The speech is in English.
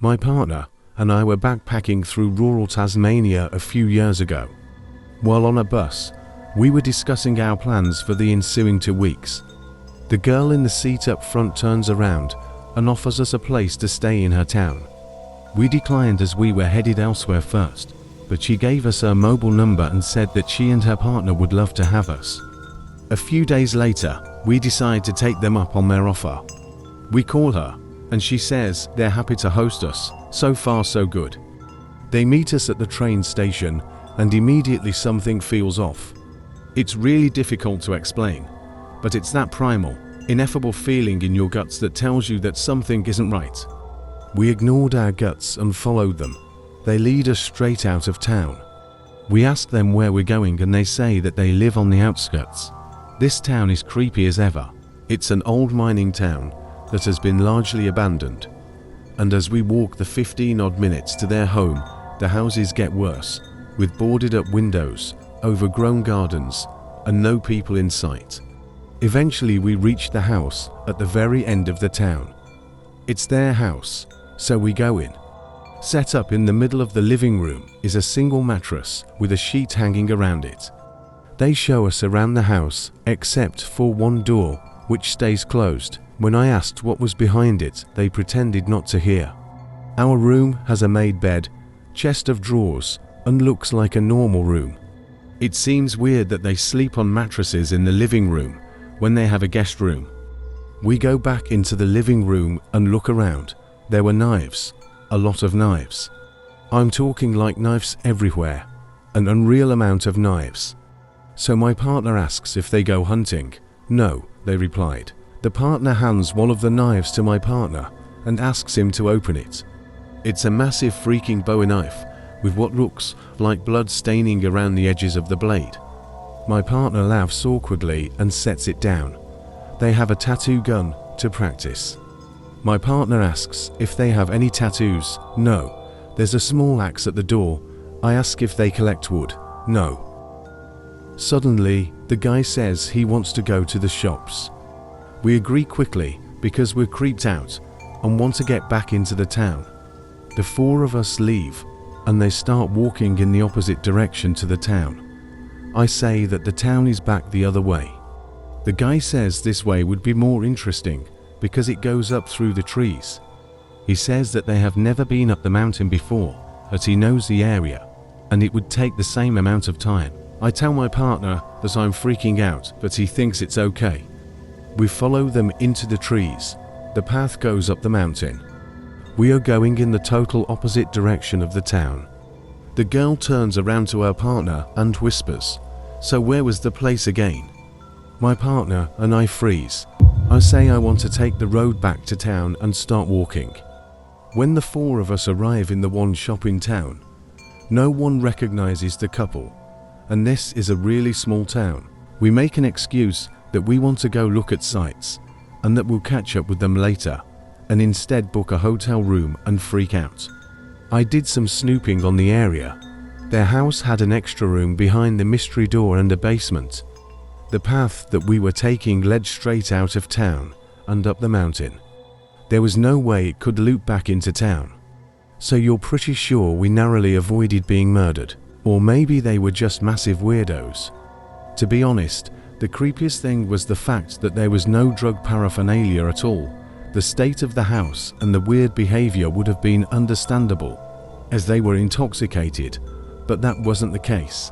My partner and I were backpacking through rural Tasmania a few years ago. While on a bus, we were discussing our plans for the ensuing 2 weeks. The girl in the seat up front turns around and offers us a place to stay in her town. We declined as we were headed elsewhere first, but she gave us her mobile number and said that she and her partner would love to have us. A few days later, we decide to take them up on their offer. We call her, and she says they're happy to host us. So far so good. They meet us at the train station, and immediately something feels off. It's really difficult to explain, but it's that primal, ineffable feeling in your guts that tells you that something isn't right. We ignored our guts and followed them. They lead us straight out of town. We ask them where we're going and they say that they live on the outskirts. This town is creepy as ever. It's an old mining town that has been largely abandoned. And as we walk the 15-odd minutes to their home, the houses get worse, with boarded-up windows, overgrown gardens, and no people in sight. Eventually we reach the house at the very end of the town. It's their house, so we go in. Set up in the middle of the living room is a single mattress with a sheet hanging around it. They show us around the house except for one door, which stays closed. When I asked what was behind it, they pretended not to hear. Our room has a made bed, chest of drawers, and looks like a normal room. It seems weird that they sleep on mattresses in the living room when they have a guest room. We go back into the living room and look around. There were knives, a lot of knives. I'm talking like knives everywhere, an unreal amount of knives. So my partner asks if they go hunting. No, they replied. The partner hands one of the knives to my partner and asks him to open it. It's a massive freaking Bowie knife with what looks like blood staining around the edges of the blade. My partner laughs awkwardly and sets it down. They have a tattoo gun to practice. My partner asks if they have any tattoos. No. There's a small axe at the door. I ask if they collect wood. No. Suddenly, the guy says he wants to go to the shops. We agree quickly because we're creeped out and want to get back into the town. The 4 of us leave and they start walking in the opposite direction to the town. I say that the town is back the other way. The guy says this way would be more interesting because it goes up through the trees. He says that they have never been up the mountain before, that he knows the area, and it would take the same amount of time. I tell my partner that I'm freaking out, but he thinks it's okay. We follow them into the trees. The path goes up the mountain. We are going in the total opposite direction of the town. The girl turns around to her partner and whispers, "So where was the place again?" My partner and I freeze. I say I want to take the road back to town and start walking. When the 4 of us arrive in the one shop in town, no one recognizes the couple, and this is a really small town. We make an excuse that we want to go look at sights, and that we'll catch up with them later, and instead book a hotel room and freak out. I did some snooping on the area. Their house had an extra room behind the mystery door and a basement. The path that we were taking led straight out of town and up the mountain. There was no way it could loop back into town. So you're pretty sure we narrowly avoided being murdered. Or maybe they were just massive weirdos. To be honest, the creepiest thing was the fact that there was no drug paraphernalia at all. The state of the house and the weird behavior would have been understandable, as they were intoxicated, but that wasn't the case.